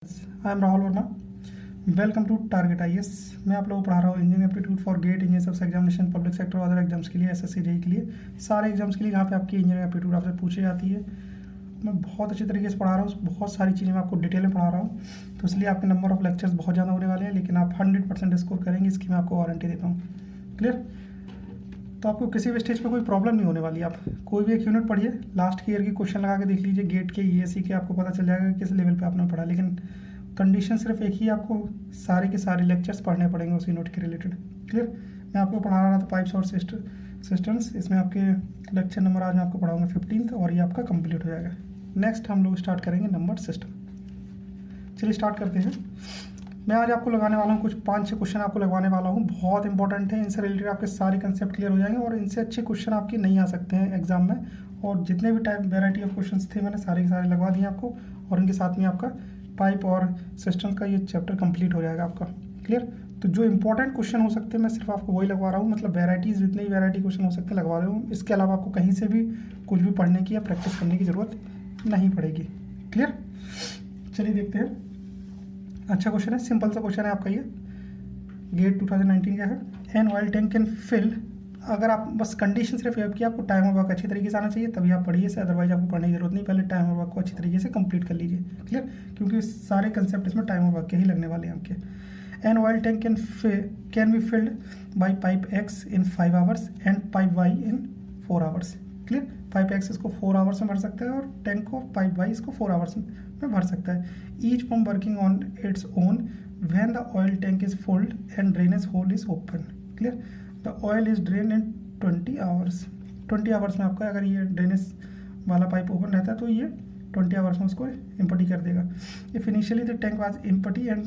I am Rahul Verma. Welcome to target IAS. मैं आप लोगों को पढ़ा रहा हूँ engineering aptitude for GATE, engineer सबसे एग्जामिनेशन, पब्लिक सेक्टर और अदर एग्जाम्स के लिए, एसएससी जेई के लिए, सारे एग्जाम्स के लिए जहाँ पे आपकी इंजीनियरिंग एप्टीट्यूड आपसे पूछी जाती है। मैं बहुत अच्छी तरीके से पढ़ा रहा हूँ, बहुत सारी चीज़ें मैं आपको डिटेल में पढ़ा रहा हूँ, तो इसलिए आपके नंबर ऑफ लेक्चर्स बहुत ज़्यादा होने वाले हैं, लेकिन आप 100% स्कोर करेंगे, इसकी मैं आपको वारंटी देता हूँ। क्लियर? तो आपको किसी भी स्टेज पे कोई प्रॉब्लम नहीं होने वाली। आप कोई भी एक यूनिट पढ़िए, लास्ट ईयर की क्वेश्चन लगा के देख लीजिए, गेट के, ईएससी के, आपको पता चल जाएगा कि किस लेवल पे आपने पढ़ा। लेकिन कंडीशन सिर्फ एक ही, आपको सारे के सारे लेक्चर्स पढ़ने पड़ेंगे उस यूनिट के रिलेटेड। क्लियर? मैं आपको पढ़ा रहा था पाइप्स और सिस्टम्स, इसमें आपके लेक्चर नंबर आज मैं आपको पढ़ाऊंगा 15 और ये आपका कंप्लीट हो जाएगा। नेक्स्ट हम लोग स्टार्ट करेंगे नंबर सिस्टम। चलिए स्टार्ट करते हैं। मैं आज आपको लगाने वाला हूँ कुछ 5-6 क्वेश्चन आपको लगवाने वाला हूँ, बहुत इंपॉर्टेंट है। इनसे रिलेटेड आपके सारे कंसेप्ट क्लियर हो जाएंगे और इनसे अच्छे क्वेश्चन आपके नहीं आ सकते हैं एग्जाम में। और जितने भी टाइप वेराइटी ऑफ क्वेश्चंस थे मैंने सारे के सारे लगवा दिए आपको, और इनके साथ में आपका पाइप और सिस्टम का ये चैप्टर कंप्लीट हो जाएगा आपका। क्लियर? तो जो इंपॉर्टेंट क्वेश्चन हो सकते हैं मैं सिर्फ आपको वही लगवा रहा हूँ, मतलब वेराइटीज़ जितने भी वेराइटी क्वेश्चन हो सकते हैं लगवा रहा हूँ। इसके अलावा आपको कहीं से भी कुछ भी पढ़ने की या प्रैक्टिस करने की ज़रूरत नहीं पड़ेगी। क्लियर? चलिए देखते हैं। अच्छा क्वेश्चन है, सिंपल सा क्वेश्चन है आपका ये। गेट 2019 का है। An oil tank can fill, अगर आप बस कंडीशन सिर्फ ये कि आपको टाइम और वर्क अच्छी तरीके से आना चाहिए तभी आप पढ़िए इसे, अदरवाइज आपको पढ़ने की जरूरत नहीं। पहले टाइम और वर्क को अच्छी तरीके से कंप्लीट कर लीजिए। क्लियर? क्योंकि सारे कंसेप्ट इसमें टाइम और वर्क के ही लगने वाले हैं आपके। An oil tank can be filled by pipe X in 5 hours and pipe Y in 4 hours. Clear? Pipe X इसको 4 आवर्स में भर सकता है और टैंक को पाइप वाई इसको 4 आवर्स में भर सकता है। Each pump working on its own when the oil tank is full and drainage hole is open. Clear? The oil is drained in 20 hours. 20 hours में आपका अगर ये ड्रेनेज वाला पाइप ओपन रहता है तो ये 20 आवर्स में उसको इम्पटी कर देगा। If initially the tank was empty and,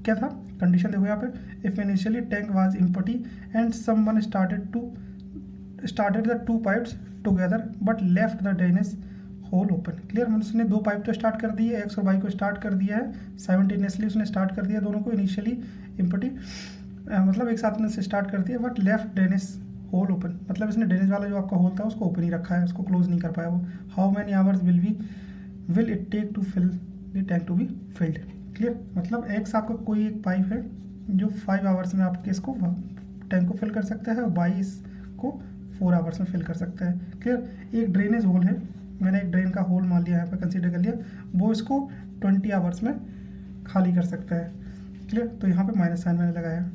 क्या था कंडीशन देखो यहाँ पे, if initially tank was empty and someone started the 2 pipes together but left the drainage whole open. Clear? मतलब उसने 2 पाइप तो स्टार्ट कर दिए, एक्स और वाई को स्टार्ट कर दिया है साइमल्टेनियसली, उसने स्टार्ट कर दिया दोनों को इनिशियली इम्पटी, मतलब एक साथ में से स्टार्ट कर दिया, but left drainage whole open, मतलब इसने ड्रेनेज वाला जो आपका होल था उसको ओपन ही रखा है, उसको क्लोज नहीं कर पाया वो। How many hours will it take to fill the tank to be filled. Clear? मतलब एक्स आपका कोई एक पाइप है जो 5 आवर्स में आपके इसको टैंक को फिल कर सकता है और वाई इसको 4 आवर्स में फिल कर सकता है। क्लियर? एक ड्रेनेज होल है, मैंने एक ड्रेन का होल मान लिया यहाँ पे, कंसीडर कर लिया, वो इसको 20 आवर्स में खाली कर सकता है। क्लियर? तो यहाँ पे माइनस साइन मैंने लगाया।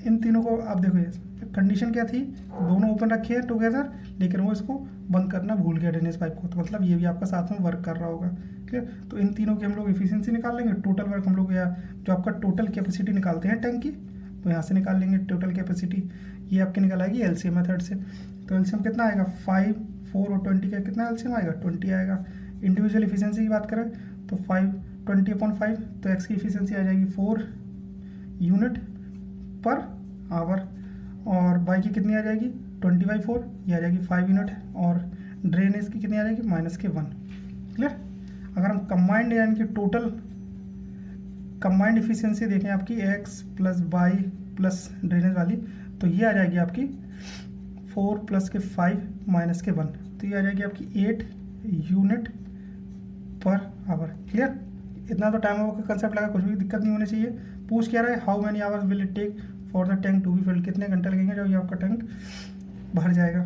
इन तीनों को आप देखो, ये कंडीशन क्या थी, दोनों ओपन रखे हैं टुगेदर, लेकिन वो इसको बंद करना भूल गया ड्रेनेज पाइप को, तो मतलब ये भी आपका साथ में वर्क कर रहा होगा। क्लियर? तो इन तीनों की हम लोग एफिशिएंसी निकाल लेंगे, टोटल वर्क हम लोग, या जो आपका टोटल कैपेसिटी निकालते हैं टैंक की, तो यहाँ से निकाल लेंगे टोटल कैपेसिटी। ये आपकी निकल आएगी एलसीएम मेथड से। तो एलसीएम कितना आएगा, 5, 4 और 20 का कितना एलसीएम आएगा, 20 आएगा। इंडिविजुअल इफिशिएंसी की बात करें तो 20/5, तो एक्स की इफिशिएंसी आ जाएगी 4 यूनिट पर आवर, और वाई की कितनी आ जाएगी 20/4, ये आ जाएगी 5 यूनिट, और ड्रेनेज की कितनी आ जाएगी -1। क्लियर? अगर हम कंबाइंड यानी कि टोटल कंबाइंड इफिशिएंसी देखें आपकी X plus Y plus drainage वाली, तो ये आ जाएगी आपकी 4 + 5 - 1, तो ये आ जाएगी आपकी 8 यूनिट पर आवर। क्लियर? इतना तो टाइम का कंसेप्ट लगा, कुछ भी दिक्कत नहीं होनी चाहिए। पूछ क्या रहा है, how many hours will it take for the tank to be filled, कितने घंटे लगेंगे जब ये आपका टैंक भर जाएगा।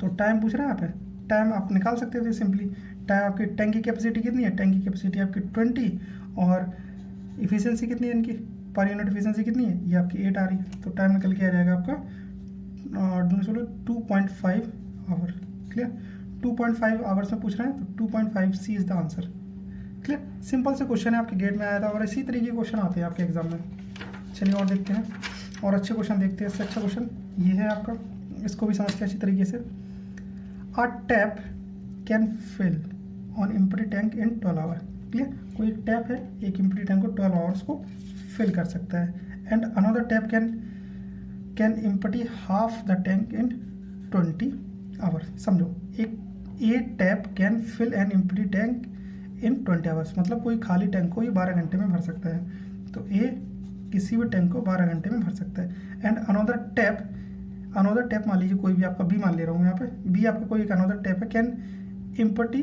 तो टाइम पूछ रहा है यहाँ पे, टाइम आप निकाल सकते थे सिंपली। टाइम आपकी टैंक की कैपेसिटी कितनी है, टैंक की कैपेसिटी आपकी 20, और इफिशियंसी कितनी है इनकी, पर यूनिट इफिशियंसी कितनी है, ये आपकी 8 आ रही है, तो टाइम निकल के आ जाएगा आपका 2.5 आवर। क्लियर? 2.5 आवर्स में पूछ रहे हैं, तो 2.5 C is the answer. Clear? Simple से क्वेश्चन है, आपके गेट में आया था और इसी तरीके के क्वेश्चन आते हैं आपके एग्जाम में। चलिए और देखते हैं, और अच्छे क्वेश्चन देखते हैं। इससे अच्छा क्वेश्चन ये है आपका, इसको भी समझते हैं अच्छी तरीके से। A tap can fill on empty tank in 12 hour. Clear? कोई एक टैप है, एक एम्प्टी टैंक को 12 आवर्स को फिल कर सकता है। And another tap can empty half the tank in 20 hours. समझो, एक tap can fill an empty tank in 20 hours, मतलब कोई खाली टैंक को ये 12 घंटे में भर सकता है। तो ए किसी भी टैंक को 12 घंटे में भर सकता है। एंड अनदर टैप मान लीजिए कोई भी आपका बी मान ले रहा हूँ यहाँ पे, बी आपका कोई एक अनदर टैप है, can empty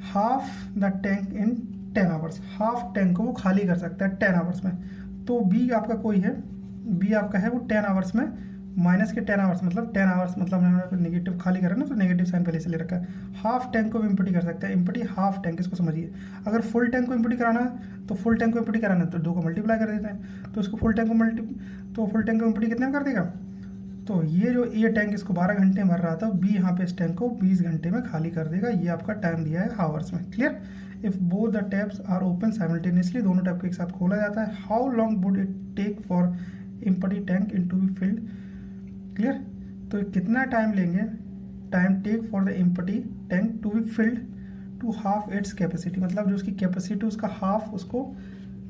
half the tank in 10 hours, half tank को वो खाली कर सकता है 10 आवर्स में। तो बी आपका कोई है, बी आपका है वो 10 आवर्स में, माइनस के 10 आवर्स मतलब 10 आवर्स मतलब हमने नेगेटिव खाली करा ना, तो नेगेटिव साइन पहले से ले रखा है। हाफ टैंक को भी एम्प्टी कर सकता है, एम्प्टी हाफ टैंक, इसको समझिए। अगर फुल टैंक को एम्प्टी कराना है तो फुल टैंक को एम्प्टी कराना है तो 2 को मल्टीप्लाई कर देते हैं, तो इसको फुल टैंक को एम्प्टी कितने में कर देगा। तो ये जो ए टैंक इसको 12 घंटे में भर रहा था, बी यहाँ पे इस टैंक को 20 घंटे में खाली कर देगा। ये आपका टाइम दिया है हावर्स में। Clear. If both the taps are open simultaneously, दोनों टैप को एक साथ खोला जाता है, how long would it take for empty tank in to be filled. Clear. तो कितना टाइम लेंगे, time take for the empty tank to be filled to half its capacity, मतलब जो उसकी कैपेसिटी उसका हाफ उसको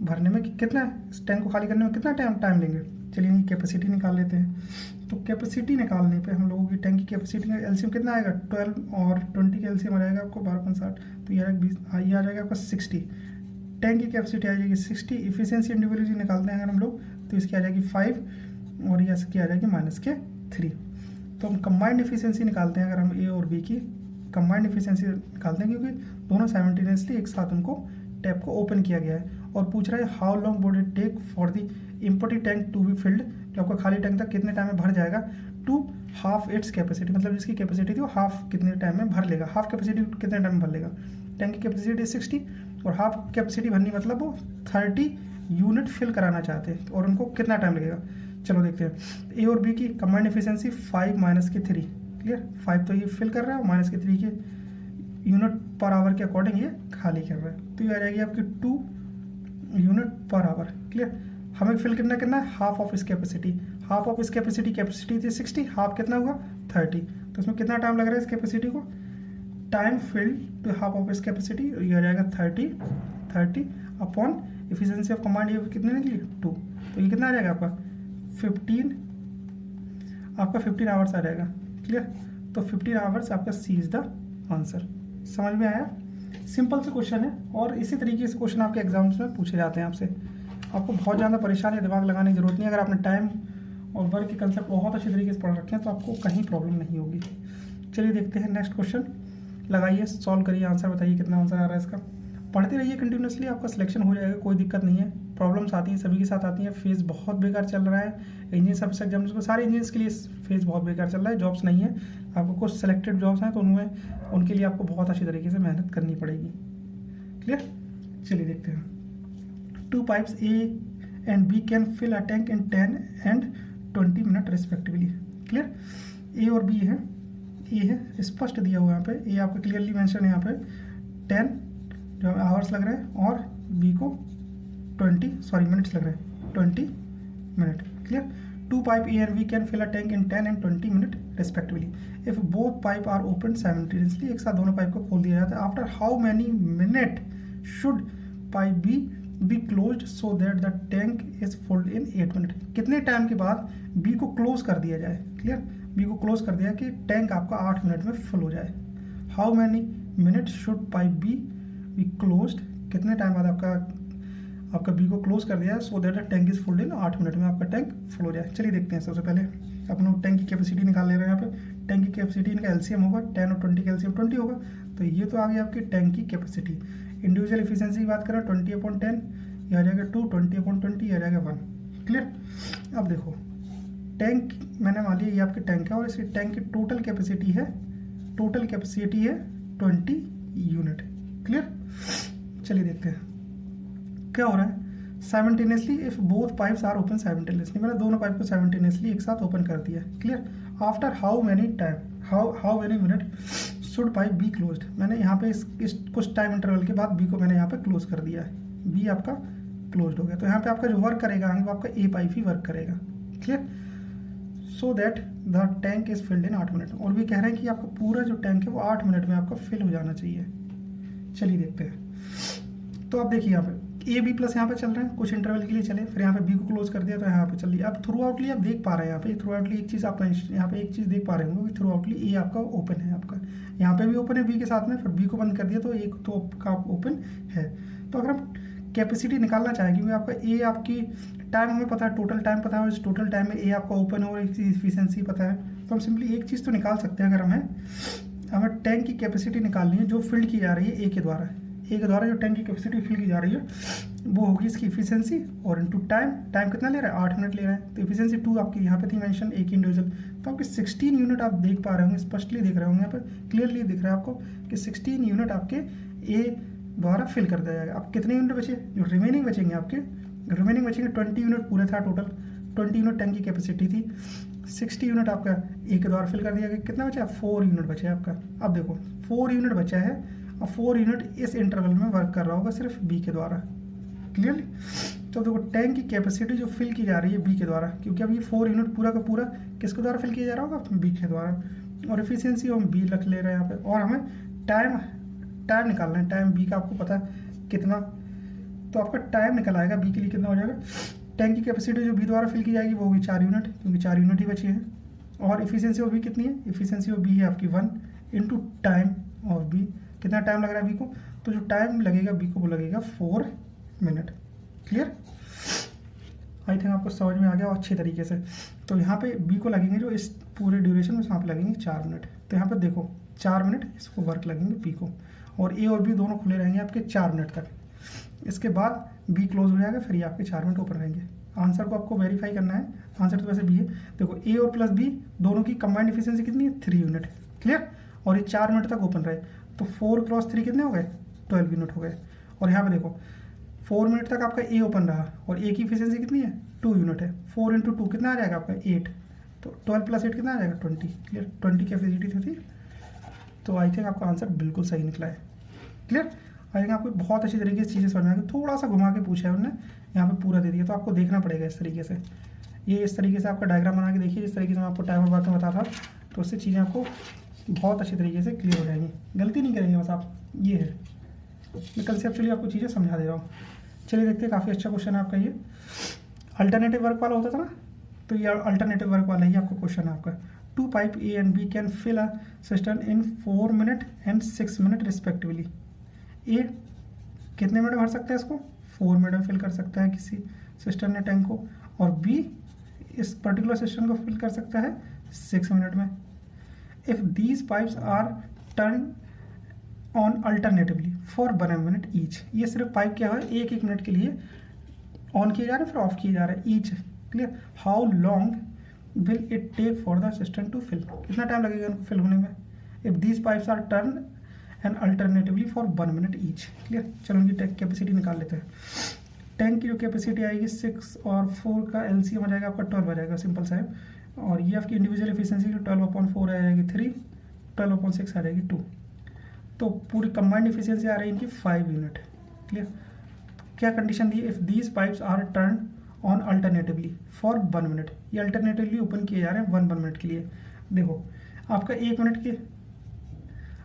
भरने में कितना, इस टैंक को खाली करने में कितना टाइम लेंगे। चलिए कैपेसिटी निकाल लेते हैं। तो कैपेसिटी निकालने पे हम लोगों की टैंक की कैपेसिटी का एलसीएम कितना आएगा, 12 और 20 का एलसीएम आ जाएगा आपको 12.60, तो ये आ जाएगा आपका 60। टैंक की कैपेसिटी आ जाएगी 60। इफिशियंसी इंडिविजुअली निकालते हैं अगर हम लोग, तो इसकी आ जाएगी 5 और ये इसकी आ जाएगी -3। तो हम कंबाइंड इफिशियंसी निकालते हैं, अगर हम ए और बी की कंबाइंड इफिशियंसी निकालते हैं, क्योंकि दोनों साइमल्टेनियसली एक साथ उनको टैप को ओपन किया गया है। और पूछ रहा है how long would it take for the empty tank to be filled, जो आपका खाली टैंक तक कितने टाइम में भर जाएगा, टू हाफ इट्स कैपेसिटी, मतलब जिसकी कैपेसिटी थी वो हाफ कितने टाइम में भर लेगा। हाफ कैपेसिटी कितने टाइम में भर लेगा, टैंक की कैपेसिटी 60 और हाफ कैपेसिटी भरनी मतलब वो 30 यूनिट फिल कराना चाहते हैं, और उनको कितना टाइम लगेगा। चलो देखते हैं। ए और बी की कंबाइंड एफिशिएंसी 5 - 3। क्लियर। 5 तो ये फिल कर रहा है और -3 के यूनिट पर आवर के अकॉर्डिंग ये खाली कर रहा है, तो ये आ जाएगी आपकी 2 यूनिट पर आवर। क्लियर। हमें फिल करना है half of its capacity, half of its capacity थी 60, हाफ कितना हुआ 30, तो इसमें कितना टाइम लग रहा है इस कैपेसिटी को, time filled to half of its capacity, ये आ जाएगा 30 अपॉन एफिशिएंसी ऑफ कमांड, ये कितने निकली 2, तो ये कितना आ जाएगा आपका 15 आवर्स आ जाएगा। क्लियर। तो 15 आवर्स आपका सी इज द आंसर। समझ में आया। सिंपल से क्वेश्चन है, और इसी तरीके से क्वेश्चन आपके एग्जाम्स में पूछे जाते हैं आपसे। आपको बहुत ज़्यादा परेशानी दिमाग लगाने की जरूरत नहीं है। अगर आपने टाइम और वर्क के कंसेप्ट बहुत अच्छी तरीके से पढ़ रखे हैं तो आपको कहीं प्रॉब्लम नहीं होगी। चलिए देखते हैं नेक्स्ट क्वेश्चन। लगाइए, सॉल्व करिए, आंसर बताइए कितना आंसर आ रहा है इसका। पढ़ते रहिए कंटिन्यूसली, आपका सिलेक्शन हो जाएगा, कोई दिक्कत नहीं है। प्रॉब्लम्स आती हैं, सभी के साथ आती हैं। फेज बहुत बेकार चल रहा है इंजीनियर सर्विस एग्जाम्स को, सारे इंजीनियर्स के लिए फेज बहुत बेकार चल रहा है। जॉब्स नहीं है, आपको कुछ सेलेक्टेड जॉब्स हैं तो उनमें उनके लिए आपको बहुत अच्छी तरीके से मेहनत करनी पड़ेगी। क्लियर। चलिए देखते हैं। 2 pipes A and B can fill a tank in 10 and 20 minute respectively. Clear. A और बी है, ए है स्पष्ट दिया हुआ यहाँ पे, ए आपका क्लियरली मेंशन है यहाँ पे 10 जो आवर्स लग रहे हैं, और बी को मिनट्स लग रहे हैं 20 minute. Clear. 2 pipe A and B can fill a tank in 10 and 20 minute respectively. If both pipe are open simultaneously, एक साथ दोनों पाइप को खोल दिया जाता है। After how many minute should pipe B be closed so that the tank is filled in 8 minute. कितने time के बाद बी को क्लोज कर दिया जाए। क्लियर। बी को क्लोज कर दिया कि टैंक आपका 8 मिनट में फुल हो जाए। How many minute should pipe B be closed, कितने टाइम बाद आपका बी को क्लोज कर दिया so that the tank is filled in 8 minute में आपका टैंक फुल हो जाए। चलिए देखते हैं। सबसे पहले अपन टैंक की कैपेसिटी निकाल ले रहे हैं। यहाँ पे टैंक की कैपेसिटी इनका एलसीएम होगा 10 और 20 का एलसीएम 20 होगा, तो ये तो आ गई आपकी टैंक की कैपेसिटी। इंडिविजुअल एफिशिएंसी की बात करें 20/10, ये आ जाएगा 2, 20/20 ये आ जाएगा 1। क्लियर। अब देखो टैंक मैंने मान लिया ये आपके टैंक है, और इस टैंक की टोटल कैपेसिटी है 20 यूनिट। क्लियर। चलिए देखते हैं क्या हो रहा है। Simultaneously if both pipes are open simultaneously, मैंने दोनों पाइप को साइमल्टेनियसली एक साथ ओपन कर दिया। Clear. After how many minute should pipe be closed, मैंने यहाँ पे इस कुछ टाइम इंटरवल के बाद बी को मैंने यहाँ पे क्लोज कर दिया है, बी आपका क्लोज्ड हो गया। तो यहाँ पे आपका जो वर्क करेगा आगे वो आपका ए पाइप ही वर्क करेगा। Clear. So that the tank is filled in 8 minute, और भी कह रहे हैं कि आपका पूरा जो टैंक है वो 8 मिनट में आपका फिल हो जाना चाहिए। चलिए देखते हैं। तो आप देखिए यहाँ पे ए बी प्लस यहाँ पे चल रहे हैं, कुछ इंटरवल के लिए चले, फिर यहाँ पे बी को क्लोज कर दिया तो यहाँ पे चल दिया। अब थ्रू आउटली आप देख पा रहे हैं यहाँ पे थ्रू आउटली एक चीज़ आप यहाँ पे एक चीज़ देख पा रहे होंगे, थ्रू आउटली ए आपका ओपन है, आपका यहाँ पे भी ओपन है बी के साथ में, फिर बी को बंद कर दिया तो एक तो आपका ओपन है। तो अगर हम कैपेसिटी निकालना चाहें, क्योंकि आपका ए आपकी टाइम हमें पता है, टोटल टाइम पता है, इस टोटल टाइम में ए आपका ओपन है और एफिशिएंसी पता है, तो हम सिंपली एक चीज़ तो निकाल सकते हैं। अगर हमें टैंक की कैपेसिटी निकालनी है जो फिल्ड की जा रही है ए के द्वारा, ए के द्वारा जो टैंक की कैपेसिटी फिल की जा रही है वो होगी इसकी इफिशियंसी, और इनटू टाइम, टाइम कितना ले रहा है 8 मिनट ले रहा है, तो इफिशियंसी 2 आपकी यहाँ पे थी मेंशन, एक इंडिविजुअल, तो आपके 16 यूनिट आप देख पा रहे होंगे, स्पष्टली देख रहे होंगे, यहाँ पर क्लियरली दिख रहा है आपको कि 16 यूनिट आपके ए द्वारा फिल कर दिया जाएगा। अब कितने यूनिट बचे, जो रिमेनिंग बचेंगे आपके, रिमेनिंग बचेंगे 20 यूनिट पूरे था टोटल, 20 यूनिट टैंक की कैपेसिटी थी, 60 यूनिट आपका ए के द्वारा फिल कर दिया गया, कितना बचा 4 यूनिट बचे आपका। अब देखो 4 यूनिट बचा है, और 4 यूनिट इस इंटरवल में वर्क कर रहा होगा सिर्फ बी के द्वारा, क्लियरली। तो देखो टैंक की कैपेसिटी जो फिल की जा रही है बी के द्वारा, क्योंकि अब ये 4 यूनिट पूरा का पूरा किसके द्वारा फिल किया जा रहा होगा, बी के द्वारा, और एफिशिएंसी हम बी रख ले रहे हैं यहाँ पे, और हमें टाइम निकालना है, टाइम बी का आपको पता है कितना, तो आपका टाइम निकल आएगा बी के लिए कितना हो जाएगा। टैंक की कैपेसिटी जो बी द्वारा फिल की जाएगी वो होगी 4 यूनिट, क्योंकि 4 यूनिट ही बची है, और इफिशियंसी ऑफ बी कितनी है, इफिशियंसी ऑफ बी है आपकी 1 इंटू टाइम ऑफ बी, कितना टाइम लग रहा है बी को, तो जो टाइम लगेगा बी को वो लगेगा 4 मिनट। क्लियर, आई थिंक आपको समझ में आ गया और अच्छे तरीके से। तो यहाँ पे बी को लगेंगे जो इस पूरे ड्यूरेशन में यहाँ पे लगेंगे 4 मिनट, तो यहाँ पे देखो 4 मिनट इसको वर्क लगेंगे बी को, और ए और बी दोनों खुले रहेंगे आपके 4 मिनट तक, इसके बाद बी क्लोज हो जाएगा, फिर ये आपके 4 मिनट ओपन रहेंगे। आंसर को आपको वेरीफाई करना है, आंसर तो वैसे बी है। देखो ए और प्लस बी दोनों की कंबाइंड एफिशिएंसी कितनी है 3 यूनिट, क्लियर, और ये 4 मिनट तक ओपन रहे, तो 4 क्रॉस 3 कितने हो गए 12 यूनिट हो गए। और यहाँ पे देखो 4 मिनट तक आपका ए ओपन रहा, और ए की एफिशिएंसी कितनी है 2 यूनिट है, 4 इंटू 2 कितना आ जाएगा आपका 8, तो 12 प्लस 8 कितना आ जाएगा 20, क्लियर, 20 की कैपेसिटी थी। तो आई थिंक आपका आंसर बिल्कुल सही निकला है। क्लियर, आई थिंक आपको बहुत अच्छी तरीके से चीज़ें समझ में आ गई, थोड़ा सा घुमा के पूछा है उन्होंने, यहाँ पे पूरा दे दिया, तो आपको देखना पड़ेगा इस तरीके से, ये इस तरीके से आपका डायग्राम बना के देखिए, जिस तरीके से मैं आपको टाइमर बात में बताता था, तो उससे चीज़ें आपको बहुत अच्छी तरीके से क्लियर हो जाएंगी, गलती नहीं करेंगे बस आप, ये है मैं कंसेप्चुअली आपको चीज़ें समझा दे रहा हूँ। चलिए देखते हैं, काफ़ी अच्छा क्वेश्चन है आपका ये, अल्टरनेटिव वर्क वाला होता था ना, तो ये अल्टरनेटिव वर्क वाला ही आपका क्वेश्चन है आपका। 2 pipe A and B can fill a system in 4 minute and 6 minute respectively. A कितने मिनट भर सकता है इसको, 4 मिनट में फिल कर सकता है किसी सिस्टम ने टैंक को, और बी इस पर्टिकुलर सिस्टम को फिल कर सकता है 6 मिनट में। If these pipes are turn on alternatively for 1 minute each, ये सिर्फ पाइप क्या है एक एक मिनट के लिए ऑन किए जा रहे हैं फिर ऑफ किए जा रहे हैं each, clear. How long will it take for the system to fill, कितना टाइम लगेगा इनको फिल होने में। If these pipes are turn and alternatively for 1 minute each, clear. चलो इनकी टैंक कैपेसिटी निकाल लेते हैं। टैंक की जो कैपेसिटी आएगी 6 और 4 का एलसीएम आ जाएगा आपका 12 आ जाएगा, सिंपल सा है, और ये आपकी इंडिविजुअल एफिशिएंसी 12/4 आ जाएगी 3, 12/6 आ जाएगी 2, तो पूरी कंबाइंड एफिशिएंसी आ रही है इनकी 5 यूनिट, क्लियर। क्या कंडीशन दी, if these pipes are turn on alternatively for 1 minute, ये अल्टरनेटिवली ओपन किए जा रहे हैं 1 मिनट के लिए। देखो आपका 1 मिनट के,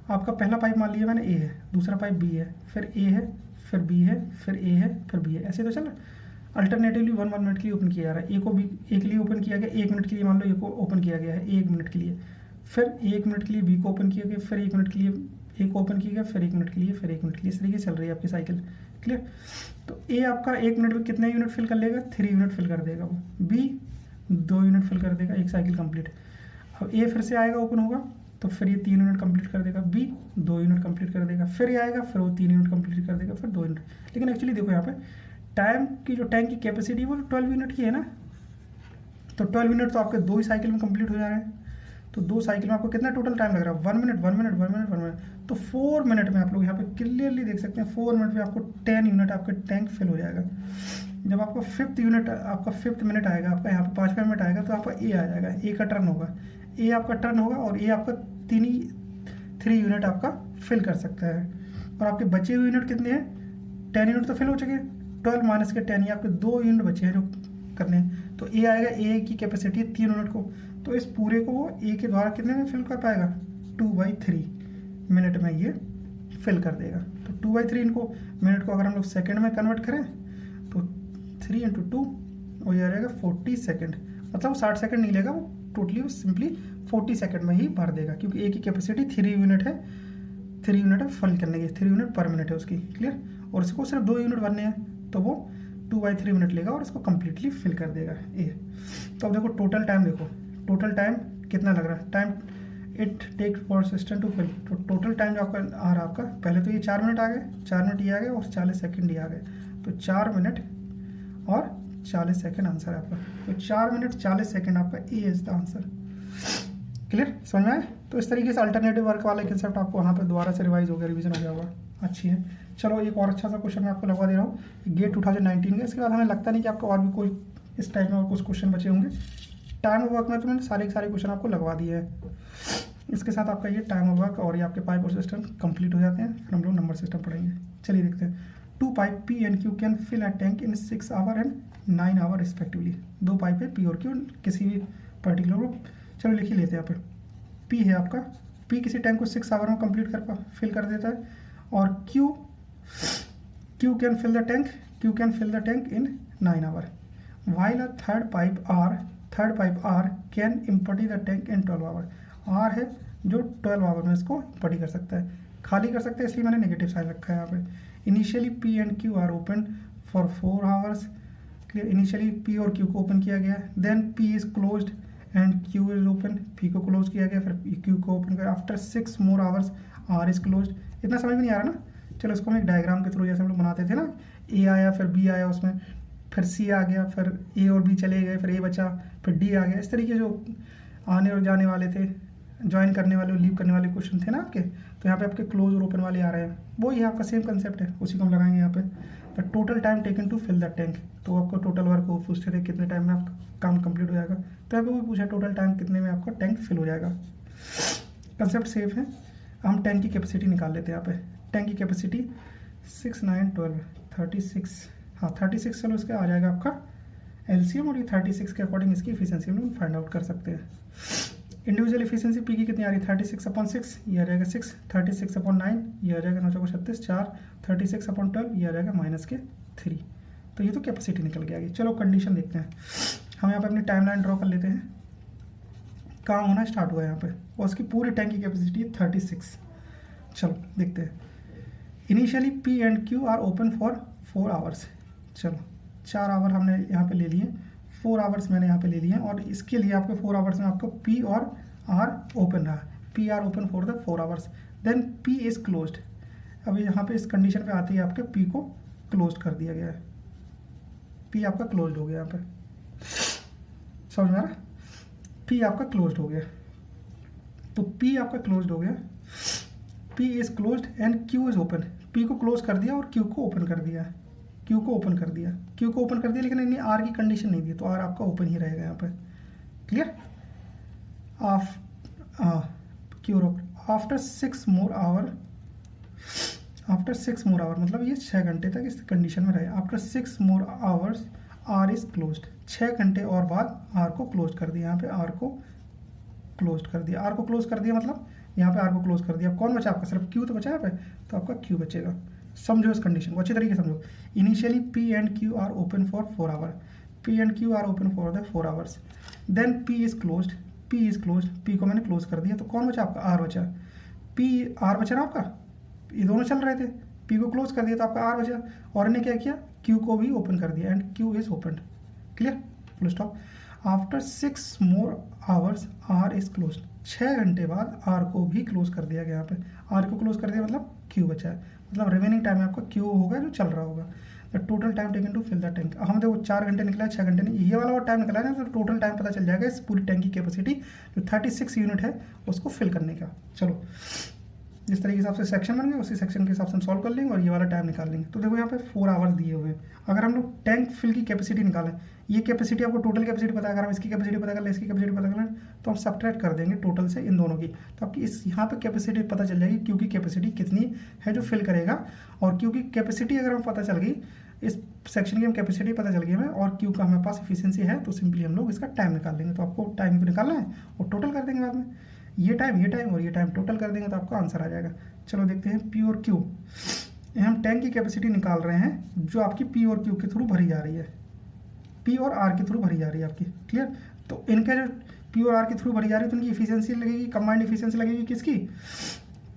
आपका पहला पाइप मान लिया मैंने ए है, दूसरा पाइप बी है, फिर ए है, फिर बी है, फिर ए है, फिर बी है, ऐसे तो चल रहा। अल्टरनेटिवली 1 मिनट के लिए ओपन किया जा रहा है, ए को बी ए के लिए ओपन किया गया 1 मिनट के लिए, मान लो ए को ओपन किया गया है 1 मिनट के लिए, फिर 1 मिनट के लिए बी को ओपन किया गया, फिर 1 मिनट के लिए ए को ओपन किया गया, फिर 1 मिनट के लिए, फिर 1 मिनट के लिए, इस तरीके से चल रही है आपकी साइकिल, क्लियर। तो ए आपका 1 मिनट में कितने यूनिट फिल कर लेगा, 3 यूनिट फिल कर देगा वो, बी 2 यूनिट फिल कर देगा, एक साइकिल कंप्लीट। अब ए फिर से आएगा ओपन होगा, तो फिर ये 3 यूनिट कंप्लीट कर देगा, बी 2 यूनिट कंप्लीट कर देगा, फिर ये आएगा, फिर वो 3 यूनिट कंप्लीट कर देगा, फिर 2 यूनिट। लेकिन एक्चुअली देखो यहाँ पे टाइम की जो टैंक की कैपेसिटी वो 12 यूनिट की है ना, तो 12 यूनिट तो आपके 2 ही साइकिल में कंप्लीट हो जा रहे हैं, तो 2 साइकिल में आपको कितना टोटल टाइम लग रहा है 1 मिनट 1 मिनट 1 मिनट 1 मिनट, तो 4 मिनट में आप लोग यहाँ पे क्लियरली देख सकते हैं 4 मिनट में आपको 10 यूनिट आपका टैंक फिल हो जाएगा। जब आपका 5th यूनिट आपका 5th मिनट आएगा, आपका यहाँ पे 5वां मिनट आएगा, तो आपका ए आ जाएगा, ए का टर्न होगा, ए आपका टर्न होगा, और ए आपका 3 यूनिट आपका फिल कर सकता है। और आपके बचे हुए यूनिट कितने हैं, 10 यूनिट तो फिल हो चुके हैं, 12 माइनस के 10, ये आपके 2 यूनिट बचे हैं जो करने हैं, तो ए आएगा, ए की कैपेसिटी है 3 यूनिट को, तो इस पूरे को वो ए के द्वारा कितने में फिल कर पाएगा 2/3 मिनट में ये फिल कर देगा। तो 2/3 इनको मिनट को अगर हम लोग सेकेंड में कन्वर्ट करें तो 3 × 2 हो जाएगा 40 सेकेंड, मतलब 60 सेकेंड नहीं लेगा वो, टोटली वो सिंपली 40 सेकेंड में ही भर देगा, क्योंकि ए की कैपेसिटी 3 यूनिट है, 3 यूनिट है फिल करने की, 3 यूनिट पर मिनट है उसकी, क्लियर। और इसको सिर्फ 2 यूनिट भरने हैं, तो वो 2/3 मिनट लेगा और इसको कम्प्लीटली फिल कर देगा ए। तो अब देखो टोटल टाइम, देखो टोटल टाइम कितना लग रहा है, time it take for system to fill. तो टोटल टाइम जो आपका आ रहा आपका, पहले तो ये 4 मिनट आ गए, 4 मिनट ये आ गए और 40 सेकेंड ये आ गए, तो 4 मिनट और 40 सेकेंड आंसर है आपका। तो 4 मिनट 40 सेकेंड आपका ए इज द आंसर। क्लियर, समझ में आए? तो इस तरीके से अल्टरनेटिव वर्क वाला कंसेप्ट आपको वहाँ पे दोबारा से रिवाइज हो गया, रिवीजन हो गया होगा। अच्छी है। चलो एक और अच्छा सा क्वेश्चन मैं आपको लगवा दे रहा हूँ, गेट 2019 का। इसके बाद हमें लगता नहीं कि आपको और भी कोई इस टाइप में और कुछ क्वेश्चन बचे होंगे। टाइम ऑफ वर्क में तो मैंने सारे के सारे क्वेश्चन आपको लगवा दिए हैं। इसके साथ आपका ये टाइम ऑफ वर्क और ये आपके पाइप और सिस्टम कंप्लीट हो जाते हैं। फिर हम लोग नंबर सिस्टम पढ़ेंगे। चलिए देखते हैं। 2 pipe P and Q can fill a tank in 6 hour and 9 hour respectively. 2 pipe है P और Q किसी भी पर्टिकुलर ग्रुप। चलो लिख ही लेते हैं यहाँ पे। P है आपका, P किसी टैंक को 6 आवर में कंप्लीट फिल कर देता है, और Q can fill the tank in 9 hour, while a third pipe R can empty the tank in 12 hour. R है जो 12 आवर में इसको एम्प्टी कर सकता है, खाली कर सकता है, इसलिए मैंने नेगेटिव साइन रखा है यहाँ पे। Initially P and Q are open for 4 hours. Clear, initially P और Q को ओपन किया गया, then P is closed and Q is open. P को क्लोज किया गया, फिर Q को ओपन किया। After 6 more hours R is closed. इतना समझ में नहीं आ रहा ना? चलो इसको हम एक डायग्राम के थ्रू, जैसे हम लोग बनाते थे ना, A आया फिर B आया, उसमें फिर C आ गया, फिर A और B चले गए, फिर A बचा, फिर D आ गया। इस तरीके जो आने और जाने वाले थे, ज्वाइन करने वाले और लीव करने वाले क्वेश्चन थे ना आपके, तो यहाँ पे आपके क्लोज और ओपन वाले आ रहे हैं। वो ये आपका सेम कंसेप्ट है, उसी को हम लगाएंगे यहाँ पे। The total time taken to fill the tank. तो आपको टोटल वर्क वो पूछते थे कितने टाइम में आपका काम कंप्लीट हो जाएगा, तो यहाँ पे वो पूछा टोटल टाइम कितने में आपका टैंक फिल हो जाएगा। कंसेप्ट सेफ है। हम टैंक की कैपेसिटी निकाल लेते हैं यहाँ पे। टैंक की कैपेसिटी 6, 9, 12, 36, हाँ 36। चलो इसका आ जाएगा आपका एलसीएम, और ये 36 के अकॉर्डिंग इसकी इफिशियंसी हम लोग फाइंड आउट कर सकते हैं। इंडिविजुअल इफिशियंसी P की कितनी आ रही है? 36/6, ये आ जाएगा 6, 36/9, ये आ जाएगा 9 36, 4, 36/12, ये आ जाएगा -3। तो ये तो कैपेसिटी निकल के आ गई। चलो कंडीशन देखते हैं। हम यहाँ पे अपनी टाइमलाइन ड्रॉ कर लेते हैं। काम होना स्टार्ट हुआ है यहाँ पे, और उसकी पूरी टैंक की कैपेसिटी 36। चलो देखते हैं। Initially P and Q are open for 4 hours. चलो 4 आवर हमने यहाँ पे ले लिए, 4 आवर्स मैंने यहाँ पे ले लिए, और इसके लिए आपको 4 आवर्स में आपको P और R ओपन रहा। P are open for the 4 hours, then P is closed. अभी यहाँ पे इस कंडीशन पे आते ही आपके P को क्लोज कर दिया गया है। P आपका क्लोज्ड हो गया यहाँ पे, समझ में आ रहा? P आपका क्लोज्ड हो गया, तो P आपका क्लोज्ड हो गया, P is closed and Q is open. P को क्लोज कर दिया और Q को ओपन कर दिया, Q को ओपन कर दिया, लेकिन इन्हें R की कंडीशन नहीं दी, तो R आपका ओपन ही रहेगा यहाँ पे। क्लियर? आफ्टर 6 मोर आवर, मतलब ये 6 घंटे तक इस कंडीशन में रहे। After 6 more hours R is closed. 6 घंटे और बाद R को क्लोज कर दिया। यहाँ पे R को क्लोज कर दिया, मतलब यहाँ पे R को क्लोज कर दिया। कौन बचा आपका? सिर्फ Q तो बचा यहाँ पे, तो आपका Q बचेगा। समझो इस कंडीशन को अच्छी तरीके से समझो। Initially P and Q are open for 4 hour, P and Q are open for the 4 hours, then P is closed, P को मैंने क्लोज कर दिया, तो कौन बचा आपका? R बचा। R बचा ना आपका, ये दोनों चल रहे थे, P को क्लोज कर दिया तो आपका R बचा, और इन्हें क्या किया? Q को भी ओपन कर दिया, and Q is open. Clear? Full stop. After 6 more hours R is closed. 6 घंटे बाद R को भी क्लोज कर दिया गया। यहाँ पे R को क्लोज कर दिया, मतलब Q बचा है, मतलब रिमेनिंग टाइम आपका Q होगा जो चल रहा होगा। The total time taken to fill the tank. हम देखो 4 घंटे निकला है, 6 घंटे नहीं, ये वाला और टाइम निकला है ना, तो टोटल टाइम पता चल जाएगा इस पूरी टैंक की कैपेसिटी जो 36 यूनिट है उसको फिल करने का। चलो जिस तरीके से आपसे सेक्शन बन गए, उसी सेक्शन के हिसाब से हम सॉल्व कर लेंगे और ये वाला टाइम निकाल लेंगे। तो देखो यहाँ पे 4 आवर्स दिए हुए हैं। अगर हम लोग टैंक फिल की कैपेसिटी निकालें, ये कैपेसिटी आपको टोटल कैपेसिटी पता है, अगर हम इसकी कैपेसिटी पता कर लें, इसकी कैपेसिटी पता कर लें, तो हम सब्ट्रैक्ट कर देंगे टोटल से इन दोनों की, तो आपकी इस यहाँ पे कैपेसिटी पता चल जाएगी क्यू की कैपेसिटी कितनी है जो फिल करेगा। और क्यू की कैपेसिटी अगर हमें पता चल गई, इस सेक्शन की हम कैपेसिटी पता चल गई हमें, और क्यू का हमारे पास एफिशिएंसी है, तो सिंपली हम लोग इसका टाइम निकाल लेंगे। तो आपको टाइम तो निकालना है और टोटल कर देंगे बाद में, ये टाइम और ये टाइम टोटल कर देंगे तो आपका आंसर आ जाएगा। चलो देखते हैं P और Q। हम टैंक की कैपेसिटी निकाल रहे हैं जो आपकी P और Q के थ्रू भरी जा रही है, P और R के थ्रू भरी जा रही है आपकी। क्लियर? तो इनका जो P और R के थ्रू भरी जा रही है, तो इनकी इफिशियंसी लगेगी, कंबाइंड इफिशियंसी लगेगी किसकी?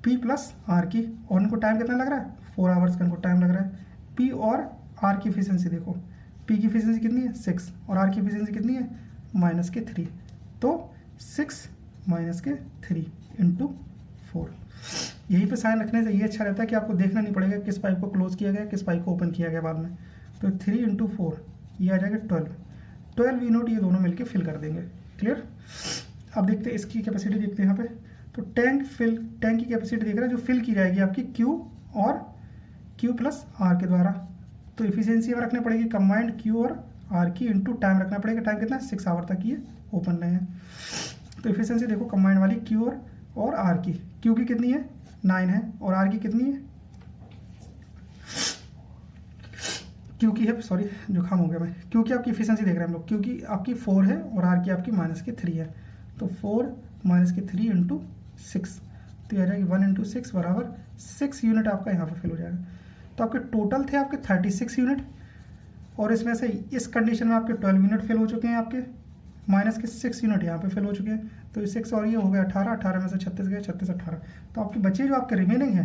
P प्लस R की। और इनको टाइम कितना लग रहा है? 4 आवर्स का इनको टाइम लग रहा है। P और R की इफिशियंसी देखो, P की इफिशियंसी कितनी है? 6, और R की इफिशियंसी कितनी है? -3। तो 6 - 3 इंटू 4। यहीं पे साइन रखने से ये अच्छा रहता है कि आपको देखना नहीं पड़ेगा किस पाइप को क्लोज किया गया, किस पाइप को ओपन किया गया बाद में। तो 3 इंटू 4 ये आ जाएगा 12 यूनिट, ये दोनों मिलके फिल कर देंगे। क्लियर। अब देखते हैं इसकी कैपेसिटी, देखते हैं यहाँ पे। तो टैंक की कैपेसिटी देख रहे हैं जो फिल की जाएगी आपकी Q और Q प्लस R के द्वारा। तो इफिशियंसी में रखनी पड़ेगी कंबाइंड Q और R की इंटू टाइम रखना पड़ेगा। टाइम कितना है 6 आवर तक ये ओपन रहे हैं। तो इफिशियंसी देखो कंबाइंड वाली Q और R की, Q की कितनी है 9 है और R की कितनी है, Q की है, सॉरी जुकाम हो गया मैं। Q की आपकी इफिशियंसी देख रहे हैं हम लोग, Q की आपकी 4 है और R की आपकी -3 है। तो 4 - 3 इंटू 6, तो ये आ जाएगी 1 इंटू 6 बराबर 6 यूनिट आपका यहाँ पर फिल हो जाएगा। तो आपके टोटल थे आपके 36 यूनिट, और इसमें से इस कंडीशन में आपके 12 यूनिट फिल हो चुके हैं, आपके माइनस के 6 यूनिट यहाँ पे फिल हो चुके हैं। तो ये 6 और ये हो गया 18 में से 36 गए, 36 18। तो आपके बचे जो आपके रिमेनिंग है,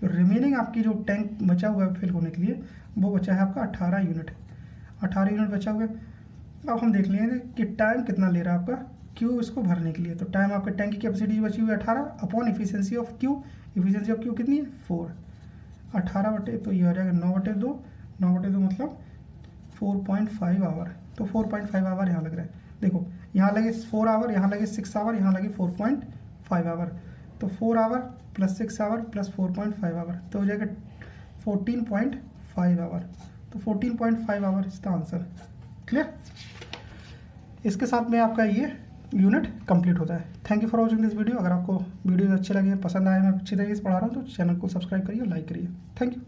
जो रिमेनिंग आपकी जो टैंक बचा हुआ है फिल होने के लिए, वो बचा है आपका 18 यूनिट। 18 यूनिट बचा हुआ है। अब हम देख लेंगे कि टाइम कितना ले रहा है आपका Q इसको भरने के लिए। तो टाइम आपके टैंक की कैपेसिटी बची हुई है 18 upon efficiency of Q। Efficiency of Q कितनी है 4। 18 बटे, तो ये आ जाएगा 9/2। 9/2 मतलब 4.5 आवर। तो 4.5 आवर यहाँ लग रहा है। देखो यहाँ लगे 4 आवर, यहाँ लगे 6 आवर, यहाँ लगे 4.5 आवर। तो 4 hour plus 6 hour plus 4.5 hour, तो हो जाएगा 14.5 आवर। तो 14.5 आवर इसका आंसर। क्लियर। इसके साथ में आपका ये यूनिट कंप्लीट होता है। Thank you for watching this video. अगर आपको वीडियो अच्छे लगे, पसंद आए, मैं अच्छी तरीके से पढ़ा रहा हूँ, तो चैनल को सब्सक्राइब करिए, लाइक करिए। Thank you.